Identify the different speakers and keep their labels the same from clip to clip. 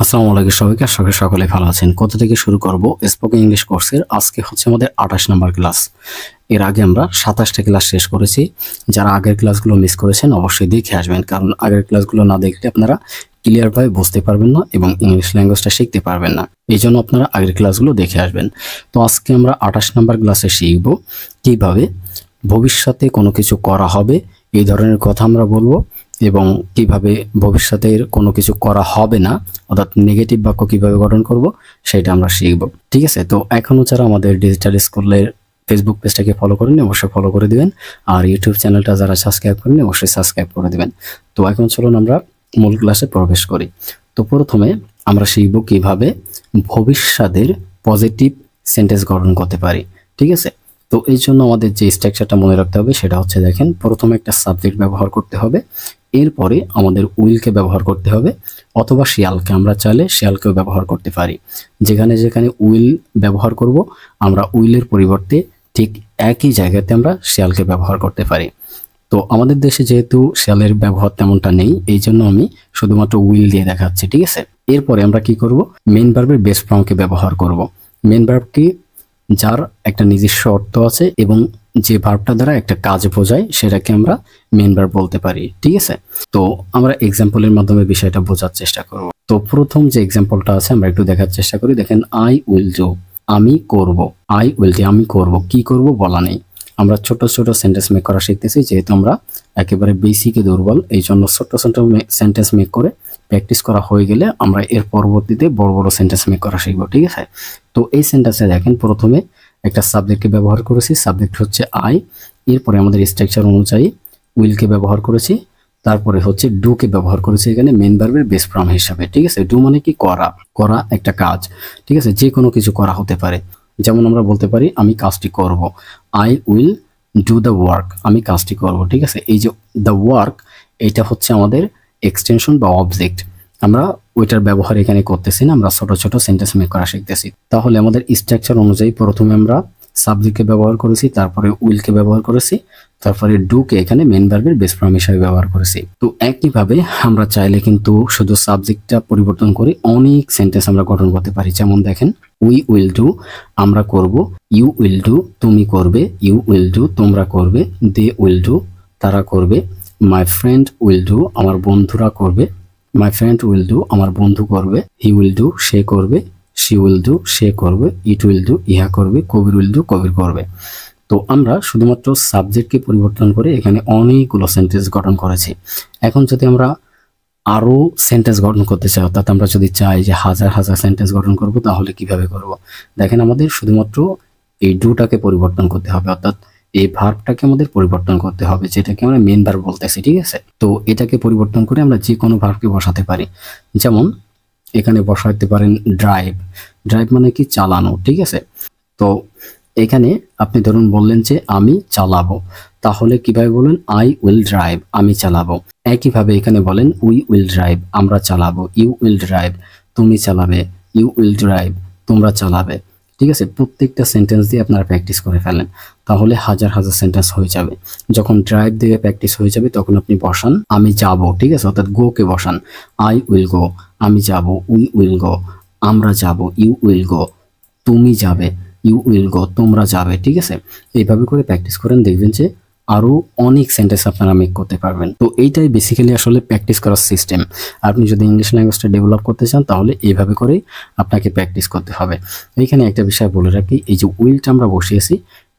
Speaker 1: আসসালামু আলাইকুম সবাইকে, আশা করি সকলে ভালো আছেন। কোথা থেকে শুরু করব? স্পোকেন ইংলিশ কোর্সের আজকে হচ্ছে আমাদের 28 নম্বর ক্লাস। এর আগে আমরা 27টা ক্লাস শেষ করেছি। যারা আগের ক্লাসগুলো মিস করেছেন অবশ্যই দেখে আসবেন, কারণ আগের ক্লাসগুলো না দেখলে আপনারা ক্লিয়ারভাবে বুঝতে পারবেন না এবং ইংলিশ ল্যাঙ্গুয়েজটা শিখতে পারবেন না। এই জন্য আপনারা আগের ক্লাসগুলো দেখে আসবেন। তো আজকে আমরা 28 নম্বর ক্লাসে শিখব কিভাবে ভবিষ্যতে কোনো কিছু করা হবে এই ধরনের কথা আমরা বলবো, এবং কিভাবে ভবিষ্যতের কোনো কিছু করা হবে না অর্থাৎ নেগেটিভ বাক্য কিভাবে গঠন করব সেটা আমরা শিখব। ঠিক আছে, তো এখনও যারা আমাদের ডিজিটাল স্কুলের ফেসবুক পেজটাকে ফলো করেন অবশ্যই ফলো করে দিবেন, আর ইউটিউব চ্যানেলটা যারা সাবস্ক্রাইব করেন অবশ্যই সাবস্ক্রাইব করে দিবেন। তো এখন চলুন আমরা মূল ক্লাসে প্রবেশ করি। তো প্রথমে আমরা শিখব কিভাবে ভবিষ্যতের পজিটিভ সেন্টেন্স গঠন করতে পারি। ঠিক আছে, তো এই জন্য আমাদের যে স্ট্রাকচারটা মনে রাখতে হবে সেটা হচ্ছে, দেখেন, প্রথমে একটা সাবজেক্ট ব্যবহার করতে হবে, এরপরে আমাদের উইলকে ব্যবহার করতে হবে, অথবা শিয়ালকে, আমরা চাইলে শিয়ালকেও ব্যবহার করতে পারি। যেখানে যেখানে উইল ব্যবহার করব আমরা উইলের পরিবর্তে ঠিক একই জায়গাতে আমরা শিয়ালকে ব্যবহার করতে পারি। তো আমাদের দেশে যেহেতু শিয়ালের ব্যবহার তেমনটা নেই, এই জন্য আমি শুধুমাত্র উইল দিয়ে দেখাচ্ছি। ঠিক আছে, এরপরে আমরা কি করব, মেইন ভার্বের বেস ফর্মকে ব্যবহার করব। মেইন ভার্ব কি? যার একটা নিজস্ব অর্থ আছে এবং যে ভার্বটা দ্বারা একটা কাজ বোঝায় সেটাকে আমরা মেইন ভার্ব বলতে পারি। ঠিক আছে, তো আমরা এক্সাম্পলের মাধ্যমে বিষয়টা বোঝার চেষ্টা করব। তো প্রথম যে এক্সাম্পলটা আছে আমরা একটু দেখার চেষ্টা করি। দেখেন, আই উইল ডু, আমি করব। আই উইল ডু, আমি করব, কি করব বলা নেই। আমরা ছোট ছোট সেন্টেন্স মেক করা শিখতেছি, যেহেতু আমরা একেবারে বেসিকে দুর্বল, এই জন্য ছোট ছোট সেন্টেন্স মেক করে প্র্যাকটিস করা হয়ে গেলে আমরা এর পরবর্তীতে বড় বড় সেন্টেন্স মেক করা শিখব। ঠিক আছে, তো এই সেন্টেন্সে দেখেন প্রথমে একটা সাবজেক্টকে ব্যবহার করেছি, সাবজেক্ট হচ্ছে আই, এরপরে আমাদের স্ট্রাকচার অনুযায়ী উইলকে ব্যবহার করেছি, তারপরে হচ্ছে ডুকে ব্যবহার করেছি এখানে মেইন ভার্বের বেস ফর্ম হিসাবে। ঠিক আছে, ডু মানে কি? করা, করা একটা কাজ। ঠিক আছে, যে কোনো কিছু করা হতে পারে। যেমন আমরা বলতে পারি আমি কাজটি করব, I will do the work, আমি কাজটি করব। ঠিক আছে, এই যে দ্য ওয়ার্ক, এটা হচ্ছে আমাদের এক্সটেনশন বা অবজেক্ট, আমরা ওইটার ব্যবহার এখানে করতেছি না, আমরা ছোট ছোট সেন্টেন্স মেক করা শিখতেছি। তাহলে আমাদের স্ট্রাকচার অনুযায়ী প্রথমে আমরা সাবজেক্টকে ব্যবহার করেছি, তারপরে উইলকে ব্যবহার করেছি, তারপরে ডুকে এখানে মেইন ভার্বের বেস ফর্ম হিসেবে ব্যবহার করেছি। তো একইভাবে আমরা চাইলে কিন্তু শুধু সাবজেক্টটা পরিবর্তন করে অনেক সেন্টেন্স আমরা গঠন করতে পারি। যেমন দেখেন, উই উইল ডু, আমরা করব, ইউ উইল ডু, তুমি করবে, ইউ উইল ডু, তোমরা করবে, দে উইল ডু, তারা করবে, মাই ফ্রেন্ড উইল ডু, আমার বন্ধুরা করবে, মাই ফ্রেন্ড উইল ডু, আমার বন্ধু করবে, হি উইল ডু, সে করবে, শি উইল ডু, সে করবে, ইট উইল ডু, ইহা করবে, কবির উইল ডু, কবির করবে। তো আমরা শুধুমাত্র সাবজেক্টকে পরিবর্তন করে এখানে অনেকগুলো সেন্টেন্স গঠন করেছি। এখন যদি আমরা আরও সেন্টেন্স গঠন করতে চাই, অর্থাৎ আমরা যদি চাই যে হাজার হাজার সেন্টেন্স গঠন করব, তাহলে কিভাবে করব? দেখেন, আমাদের শুধুমাত্র এই ডুটাকে পরিবর্তন করতে হবে, অর্থাৎ এই ভার্বটাকে আমাদের পরিবর্তন করতে হবে, যেটাকে আমরা মেইন ভার্ব বলতেছি। ঠিক আছে, তো এটাকে পরিবর্তন করে আমরা যে কোনো ভার্বকে বসাতে পারি। যেমন এখানে বসাতে পারেন ড্রাইভ, ড্রাইভ মানে কি? চালানো। ঠিক আছে, তো এখানে আপনি ধরুন বললেন যে আমি চালাবো, তাহলে কিভাবে বলেন? আই উইল ড্রাইভ, আমি চালাবো। একইভাবে এখানে বলেন উই উইল ড্রাইভ, আমরা চালাবো, ইউ উইল ড্রাইভ, তুমি চালাবে, ইউ উইল ড্রাইভ, তোমরা চালাবে। ঠিক আছে, প্রত্যেকটা সেন্টেন্স দিয়ে আপনারা প্র্যাকটিস করে ফেলেন, তাহলে হাজার হাজার সেন্টেন্স হয়ে যাবে। যখন ড্রাইভ দিয়ে প্র্যাকটিস হয়ে যাবে তখন আপনি বসান আমি যাব। ঠিক আছে, অর্থাৎ গোকে বসান, আই উইল গো, আমি যাব, উই উইল গো, আমরা যাব, ইউ উইল গো, তুমি যাবে, ইউ উইল গো, তোমরা যাবে। ঠিক আছে, এইভাবে করে প্র্যাকটিস করেন, দেখবেন যে আরও অনেক সেন্টেন্স আপনারা মেক করতে পারবেন। তো এইটাই বেসিক্যালি আসলে প্র্যাকটিস করার সিস্টেম। আপনি যদি ইংলিশ ল্যাঙ্গুয়েজটা ডেভেলপ করতে চান তাহলে এইভাবে করেই আপনাকে প্র্যাকটিস করতে হবে। এইখানে একটা বিষয় বলে রাখি, এই যে উইলটা আমরা বসিয়েছি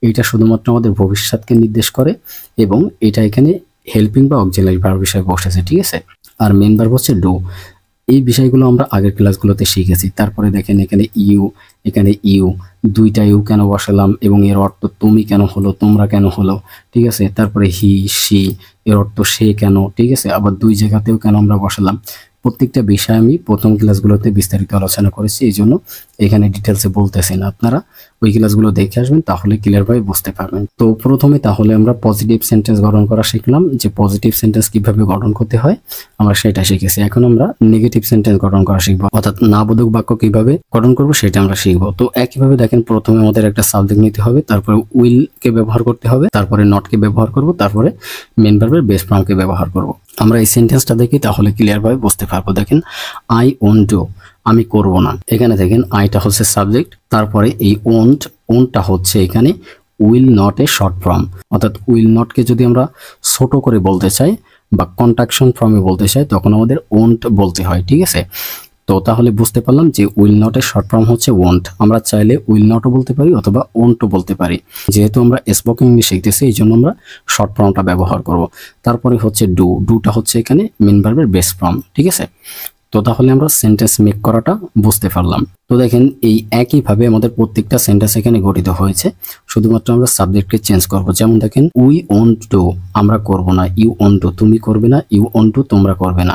Speaker 1: এইটা শুধুমাত্র আমাদের ভবিষ্যৎকে নির্দেশ করে, এবং এটা এখানে হেল্পিং বা অক্সিলারি ভার্ব হিসেবে বসেছে। ঠিক আছে, আর মেইন ভার্ব হচ্ছে ডু। এই বিষয়গুলো আমরা আগের ক্লাসগুলোতে শিখেছি। তারপরে দেখেন এখানে ইউ, এখানে ইউ, দুইটা ইউ কেন বসালাম এবং এর অর্থ তুমি কেন হলো, তোমরা কেন হলো। ঠিক আছে, তারপরে হি, সি, এর অর্থ সে কেন। ঠিক আছে, আবার দুই জায়গাতেও কেন আমরা বসালাম। প্রত্যেকটা বিষয় আমি প্রথম ক্লাসগুলোতে বিস্তারিত আলোচনা করেছি, এই জন্য এখানে ডিটেলসে বলতেছি না, আপনারা ওই ক্লাসগুলো দেখে আসবেন, তাহলে ক্লিয়ারভাবে বুঝতে পারবেন। তো প্রথমে তাহলে আমরা পজিটিভ সেন্টেন্স গঠন করা শিখলাম, যে পজিটিভ সেন্টেন্স কিভাবে গঠন করতে হয় আমরা সেটা শিখেছি। এখন আমরা নেগেটিভ সেন্টেন্স গঠন করা শিখবো, অর্থাৎ নাবোধক বাক্য কিভাবে গঠন করবো সেটা আমরা শিখবো। তো একইভাবে দেখেন, প্রথমে আমাদের একটা সাবজেক্ট নিতে হবে, তারপরে উইলকে ব্যবহার করতে হবে, তারপরে নটকে ব্যবহার করব, তারপরে মেইন ভার্বের বেস ফর্মকে ব্যবহার করব। আমরা এই সেন্টেন্সটা দেখি তাহলে ক্লিয়ারভাবে বুঝতে পারবো। দেখেন, আই ওন্ট ডু, আমি করব না। এখানে দেখেন আইটা হচ্ছে সাবজেক্ট, তারপরে এই ওনটা হচ্ছে এখানে will not a short form, অর্থাৎ উইল নটকে যদি আমরা ছোট করে বলতে চাই বা কন্ট্রাকশন ফর্মে বলতে চাই তখন আমাদের ওন্ট বলতে হয়, ঠিক আছে। তো তাহলে বুঝতে পারলাম যে উইল নটের শর্ট ফর্ম হচ্ছে ওন্ট। আমরা চাইলে উইল নটও বলতে পারি অথবা ওন্টও বলতে পারি। যেহেতু আমরা স্পোকেন ইংলিশ শিখতেছি এই জন্য আমরা শর্ট ফর্মটা ব্যবহার করব। তারপরে হচ্ছে ডুটা হচ্ছে এখানে মেইন ভার্বের বেস ফর্ম, ঠিক আছে। তো তাহলে আমরা সেন্টেন্স মেক করাটা বুঝতে পারলাম। তো দেখেন এই একইভাবে আমাদের প্রত্যেকটা সেন্টেন্স এখানে গঠিত হয়েছে, শুধুমাত্র আমরা সাবজেক্টকে চেঞ্জ করব। যেমন দেখেন উই ওন্ট টু, আমরা করব না। ইউ ওন্ট টু, তুমি করবে না। ইউ ওন্ট টু, তোমরা করবে না।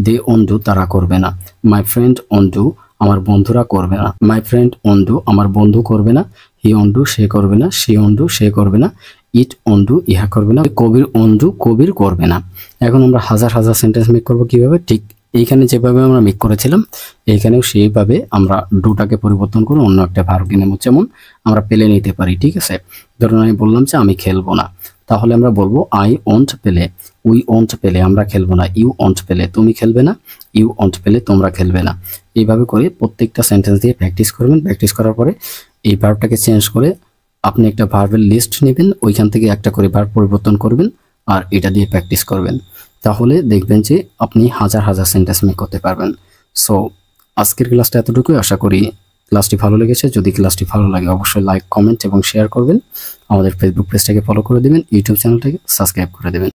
Speaker 1: দে ওন্ট টু, তারা করবে না। মাই ফ্রেন্ড ওন্ট টু, আমার বন্ধুরা করবে না। মাই ফ্রেন্ড ওন্ট টু, আমার বন্ধু করবে না। হি ওন্ট টু, সে করবে না। সি ওন্ট টু, সে করবে না। ইট ওন্ট টু, ইহা করবে না। কবির ওন্ট টু, কবির করবে না। এখন আমরা হাজার হাজার সেন্টেন্স মেক করব কিভাবে, ঠিক এইখানে যেভাবে আমরা মেক করেছিলাম এইখানেও সেইভাবে আমরা ডুটাকে পরিবর্তন করে অন্য একটা ভার্ব নেব। যেমন আমরা পেলে নিতে পারি, ঠিক আছে। ধরুন আমি বললাম যে আমি খেলবো না, তাহলে আমরা বলবো আই ওন্ট পেলে। উই ওন্ট পেলে, আমরা খেলবো না। ইউ ওন্ট পেলে, তুমি খেলবে না। ইউ ওন্ট পেলে, তোমরা খেলবে না। এইভাবে করে প্রত্যেকটা সেন্টেন্স দিয়ে প্র্যাকটিস করবেন। প্র্যাকটিস করার পরে এই ভার্বটাকে চেঞ্জ করে আপনি একটা ভার্বের লিস্ট নেবেন, ওইখান থেকে একটা করে ভার্ব পরিবর্তন করবেন আর এটা দিয়ে প্র্যাকটিস করবেন। তাহলে দেখবেন যে আপনি হাজার হাজার সেন্টেন্স মেক করতে পারবেন। সো আজকের ক্লাসটা এতটুকুই। আশা করি ক্লাসটি ভালো লেগেছে। যদি ক্লাসটি ভালো লাগে অবশ্যই লাইক, কমেন্ট এবং শেয়ার করবেন। আমাদের ফেসবুক পেজটাকে ফলো করে দেবেন, ইউটিউব চ্যানেলটাকে সাবস্ক্রাইব করে দেবেন।